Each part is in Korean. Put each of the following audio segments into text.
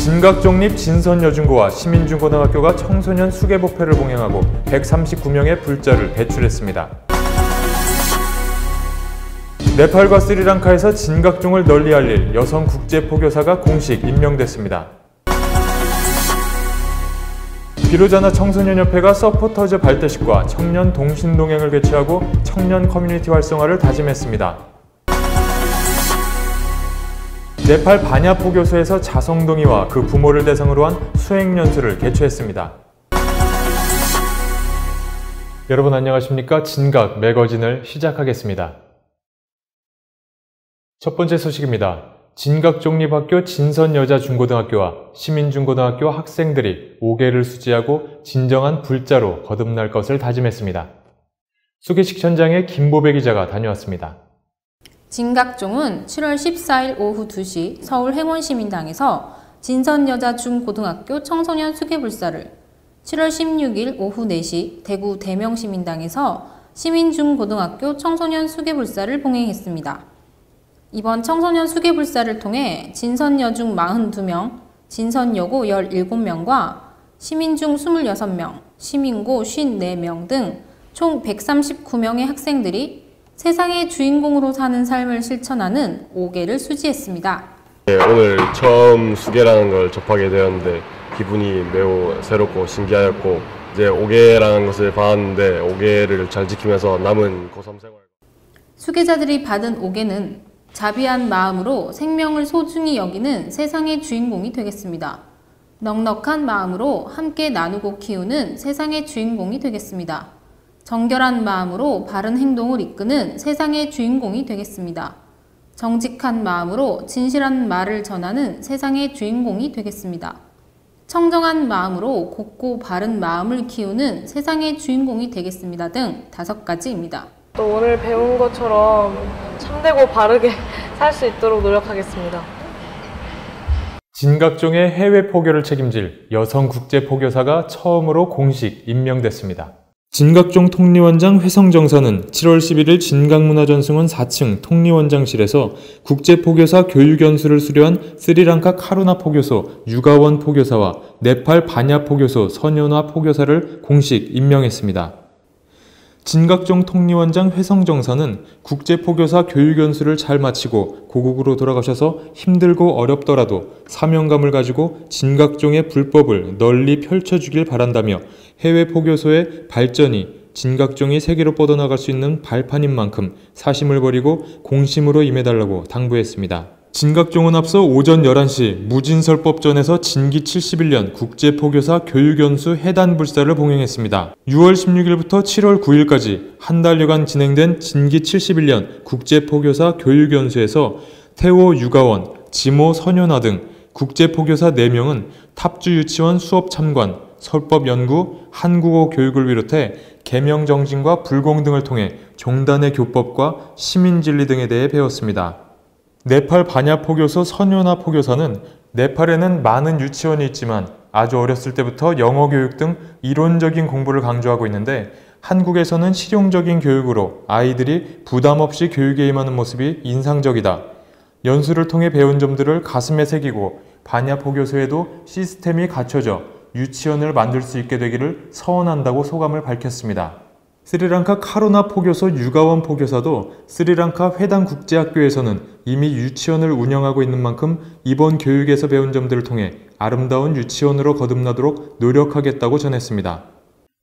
진각종립 진선여중고와 시민중고등학교가 청소년 수계복회를 봉행하고 139명의 불자를 배출했습니다. 네팔과 스리랑카에서 진각종을 널리 알릴 여성 국제포교사가 공식 임명됐습니다. 비로자나 청소년협회가 서포터즈 발대식과 청년 동신동행을 개최하고 청년 커뮤니티 활성화를 다짐했습니다. 네팔 바냐포교소에서 자성동이와 그 부모를 대상으로 한 수행연수를 개최했습니다. 여러분 안녕하십니까? 진각 매거진을 시작하겠습니다. 첫 번째 소식입니다. 진각종립학교 진선여자중고등학교와 시민중고등학교 학생들이 5개를 수지하고 진정한 불자로 거듭날 것을 다짐했습니다. 소개식 현장에 김보배 기자가 다녀왔습니다. 진각종은 7월 14일 오후 2시 서울 행원시민당에서 진선여자중고등학교 청소년 수계불사를, 7월 16일 오후 4시 대구 대명시민당에서 시민중고등학교 청소년 수계불사를 봉행했습니다. 이번 청소년 수계불사를 통해 진선여중 42명, 진선여고 17명과 시민중 26명, 시민고 54명 등 총 139명의 학생들이 세상의 주인공으로 사는 삶을 실천하는 5개를 수지했습니다. 오늘 처음 수계라는 걸 접하게 되었는데 기분이 매우 새롭고 신기하였고, 이제 5개라는 것을 받았는데 5개를 잘 지키면서 남은 고3 생활. 수계자들이 받은 5개는 자비한 마음으로 생명을 소중히 여기는 세상의 주인공이 되겠습니다. 넉넉한 마음으로 함께 나누고 키우는 세상의 주인공이 되겠습니다. 정결한 마음으로 바른 행동을 이끄는 세상의 주인공이 되겠습니다. 정직한 마음으로 진실한 말을 전하는 세상의 주인공이 되겠습니다. 청정한 마음으로 곱고 바른 마음을 키우는 세상의 주인공이 되겠습니다 등 5가지입니다. 또 오늘 배운 것처럼 참되고 바르게 살 수 있도록 노력하겠습니다. 진각종의 해외 포교를 책임질 여성 국제포교사가 처음으로 공식 임명됐습니다. 진각종 통리원장 회성정사는 7월 11일 진각문화전승원 4층 통리원장실에서 국제포교사 교육연수를 수료한 스리랑카 카루나 포교소 유가원 포교사와 네팔 바냐 포교소 선연화 포교사를 공식 임명했습니다. 진각종 통리원장 회성정사는 국제포교사 교육연수를 잘 마치고 고국으로 돌아가셔서 힘들고 어렵더라도 사명감을 가지고 진각종의 불법을 널리 펼쳐주길 바란다며 해외 포교소의 발전이 진각종이 세계로 뻗어나갈 수 있는 발판인 만큼 사심을 버리고 공심으로 임해달라고 당부했습니다. 진각종은 앞서 오전 11시 무진설법전에서 진기 71년 국제포교사 교육연수 해단불사를 봉행했습니다. 6월 16일부터 7월 9일까지 한 달여간 진행된 진기 71년 국제포교사 교육연수에서 태호 유가원, 지모 선연화 등 국제포교사 4명은 탑주유치원 수업 참관, 설법 연구, 한국어 교육을 비롯해 계명정진과 불공 등을 통해 종단의 교법과 시민진리 등에 대해 배웠습니다. 네팔 바냐 포교소 선연화 포교사는 네팔에는 많은 유치원이 있지만 아주 어렸을 때부터 영어 교육 등 이론적인 공부를 강조하고 있는데 한국에서는 실용적인 교육으로 아이들이 부담 없이 교육에 임하는 모습이 인상적이다. 연수를 통해 배운 점들을 가슴에 새기고 바냐 포교소에도 시스템이 갖춰져 유치원을 만들 수 있게 되기를 서원한다고 소감을 밝혔습니다. 스리랑카 카루나 포교소 유가원 포교사도 스리랑카 회담국제학교에서는 이미 유치원을 운영하고 있는 만큼 이번 교육에서 배운 점들을 통해 아름다운 유치원으로 거듭나도록 노력하겠다고 전했습니다.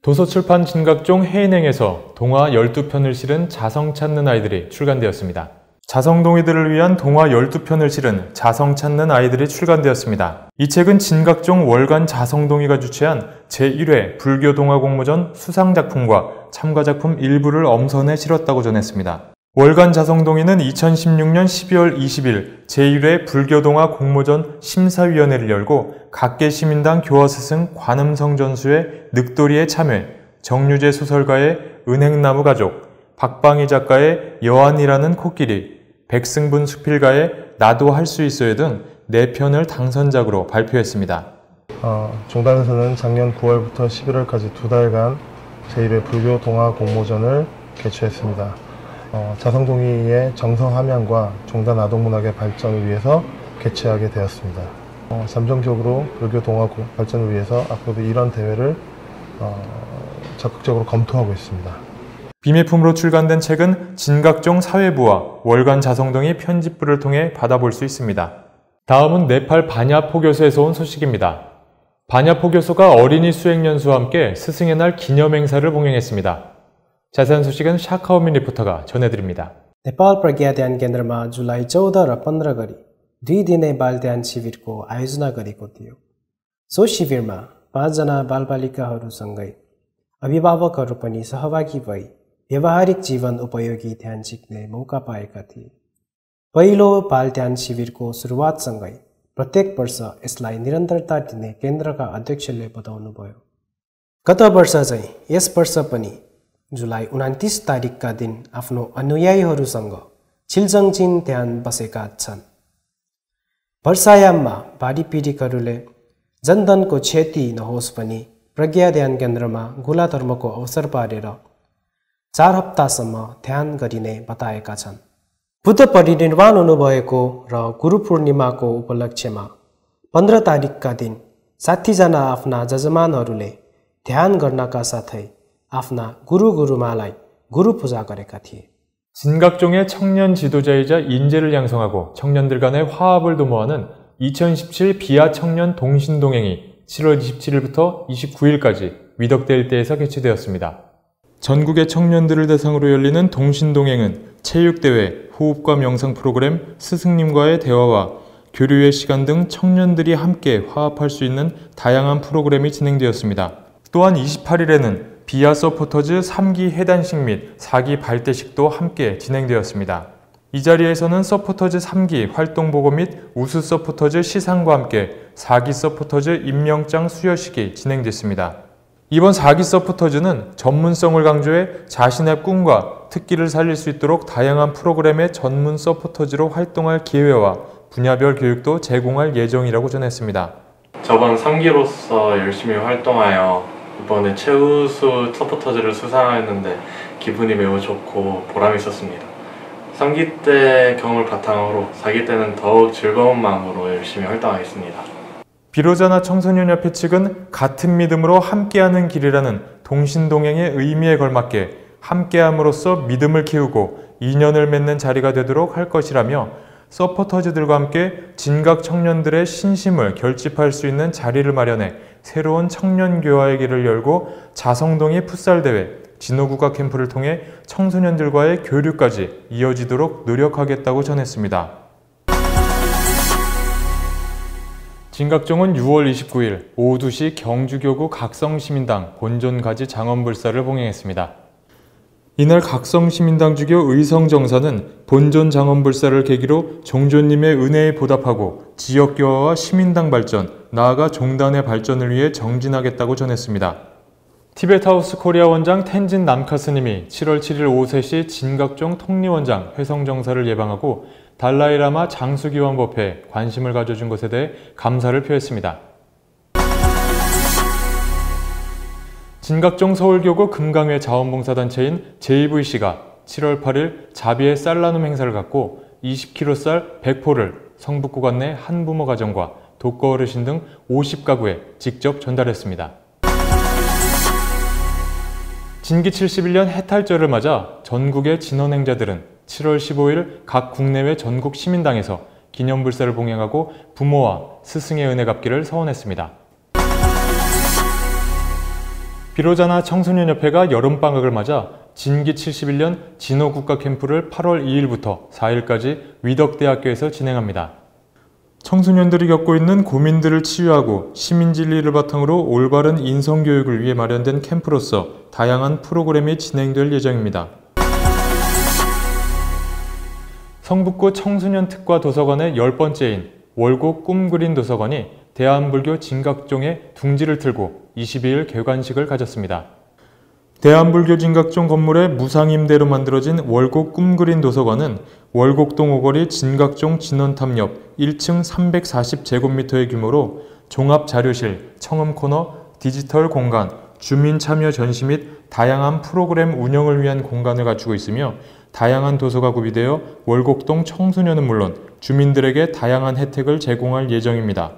도서출판 진각종 해인행에서 동화 12편을 실은 자성 찾는 아이들이 출간되었습니다. 자성동이들을 위한 동화 12편을 실은 자성 찾는 아이들이 출간되었습니다. 이 책은 진각종 월간 자성동이가 주최한 제1회 불교동화 공모전 수상작품과 참가작품 일부를 엄선해 실었다고 전했습니다. 월간 자성동이는 2016년 12월 20일 제1회 불교동화 공모전 심사위원회를 열고 각계 시민당 교화스승 관음성 전수의 늑돌이의 참회, 정유재 소설가의 은행나무 가족, 박방희 작가의 여안이라는 코끼리, 백승분 수필가의 나도 할 수 있어요 등 4편을 당선작으로 발표했습니다. 종단에서는 작년 9월부터 11월까지 2달간 제1회 불교 동화 공모전을 개최했습니다. 자성동이의 정서 함양과 종단 아동문학의 발전을 위해서 개최하게 되었습니다. 잠정적으로 불교 동화 발전을 위해서 앞으로도 이런 대회를 적극적으로 검토하고 있습니다. 비매품으로 출간된 책은 진각종 사회부와 월간 자성동이 편집부를 통해 받아볼 수 있습니다. 다음은 네팔 바냐포교소에서 온 소식입니다. 바냐포교소가 어린이 수행연수와 함께 스승의 날 기념행사를 봉행했습니다. 자세한 소식은 샤카오민 리포터가 전해드립니다. नेपाल प्रज्ञा ध्यान केन्द्रमा जुलाई 14 र 15 गरी 2 दिने बाल ध्यान शिविरको आयोजना गरेको थियो। सो शिविरमा 5 जना बालबालिकाहरूसँगै अभिभावकहरू पनि सहभागी भई व्यावहारिक जीवन उपयोगी ध्यान सिक्ने मौका पाएका थिए। पहिलो बाल ध्यान शिविरको सुरुवातसँगै प्रत्येक वर्ष यसलाई निरन्तरता दिने केन्द्रका अध्यक्षले बताउनुभयो। गत वर्ष चाहिँ यस वर्ष पनि जुलाई 29 तारिकका दिन आफ्नो अनुयायीहरूसँग छिलजङचिन ध्यान बसेका छन्। वर्षायाममा बाढी पीडितहरूले जनधनको क्षति नहोस् भनी प्रज्ञा ध्यान केन्द्रमा गोला धर्मको अवसर पारेर 4 हप्तासम्म ध्यान गरिने बताएका छन्। बुद्ध परिनिर्वाण हुनुभएको र गुरु पूर्णिमाको उपलक्ष्यमा 15 तारिकका दिन 60 जना आफ्ना जजमानहरूले ध्यान गर्नका साथै आफ्ना गुरुमालाई गुरु पूजा गरेका थिए। 진각종의 청년 지도자이자 인재를 양성하고 청년들 간의 화합을 도모하는 2017 비아 청년 동신동행이 7월 27일부터 29일까지 위덕대 일대에서 개최되었습니다. 전국의 청년들을 대상으로 열리는 동신동행은 체육대회, 호흡과 명상 프로그램, 스승님과의 대화와 교류의 시간 등 청년들이 함께 화합할 수 있는 다양한 프로그램이 진행되었습니다. 또한 28일에는 비아 서포터즈 3기 회단식 및 4기 발대식도 함께 진행되었습니다. 이 자리에서는 서포터즈 3기 활동보고 및 우수 서포터즈 시상과 함께 4기 서포터즈 임명장 수여식이 진행됐습니다. 이번 4기 서포터즈는 전문성을 강조해 자신의 꿈과 특기를 살릴 수 있도록 다양한 프로그램의 전문 서포터즈로 활동할 기회와 분야별 교육도 제공할 예정이라고 전했습니다. 저번 3기로서 열심히 활동하여 이번에 최우수 서포터즈를 수상했는데 기분이 매우 좋고 보람이 있었습니다. 3기 때 경험을 바탕으로 4기 때는 더욱 즐거운 마음으로 열심히 활동하겠습니다. 비로자나 청소년협회 측은 같은 믿음으로 함께하는 길이라는 동신동행의 의미에 걸맞게 함께함으로써 믿음을 키우고 인연을 맺는 자리가 되도록 할 것이라며 서포터즈들과 함께 진각 청년들의 신심을 결집할 수 있는 자리를 마련해 새로운 청년 교화의 길을 열고 자성동이 풋살대회, 진호국가 캠프를 통해 청소년들과의 교류까지 이어지도록 노력하겠다고 전했습니다. 진각종은 6월 29일 오후 2시 경주교구 각성시민당 본존가지 장엄불사를 봉행했습니다. 이날 각성시민당 주교 의성정사는 본존 장엄불사를 계기로 종조님의 은혜에 보답하고 지역교화와 시민당 발전, 나아가 종단의 발전을 위해 정진하겠다고 전했습니다. 티벳하우스 코리아 원장 텐진 남카스님이 7월 7일 오후 3시 진각종 통리원장 회성정사를 예방하고 달라이라마 장수기원법회에 관심을 가져준 것에 대해 감사를 표했습니다. 진각종 서울교구 금강회 자원봉사단체인 JVC가 7월 8일 자비의 쌀나눔 행사를 갖고 20kg 쌀 100포를 성북구 관내 한부모 가정과 독거 어르신 등 50가구에 직접 전달했습니다. 진기 71년 해탈절을 맞아 전국의 진원행자들은 7월 15일 각 국내외 전국 시민당에서 기념불사를 봉행하고 부모와 스승의 은혜 갚기를 서원했습니다. 비로자나 청소년협회가 여름방학을 맞아 진기 71년 진호국가 캠프를 8월 2일부터 4일까지 위덕대학교에서 진행합니다. 청소년들이 겪고 있는 고민들을 치유하고 시민진리를 바탕으로 올바른 인성교육을 위해 마련된 캠프로서 다양한 프로그램이 진행될 예정입니다. 성북구 청소년 특과 도서관의 10번째인 월곡 꿈그린 도서관이 대한불교 진각종의 둥지를 틀고 22일 개관식을 가졌습니다. 대한불교 진각종 건물의 무상임대로 만들어진 월곡 꿈그린 도서관은 월곡동 오거리 진각종 진원탑 옆 1층 340제곱미터의 규모로 종합자료실, 청음코너, 디지털 공간, 주민 참여 전시 및 다양한 프로그램 운영을 위한 공간을 갖추고 있으며 다양한 도서가 구비되어 월곡동 청소년은 물론 주민들에게 다양한 혜택을 제공할 예정입니다.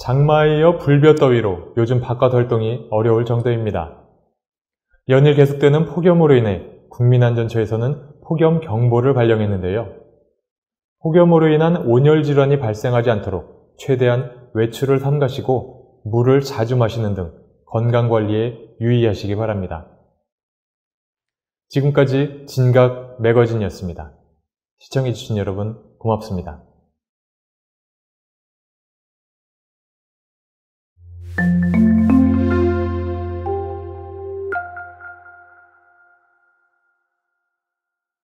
장마에 이어 불볕더위로 요즘 바깥 활동이 어려울 정도입니다. 연일 계속되는 폭염으로 인해 국민안전처에서는 폭염 경보를 발령했는데요. 폭염으로 인한 온열 질환이 발생하지 않도록 최대한 외출을 삼가시고 물을 자주 마시는 등 건강관리에 유의하시기 바랍니다. 지금까지 진각 매거진이었습니다. 시청해주신 여러분 고맙습니다.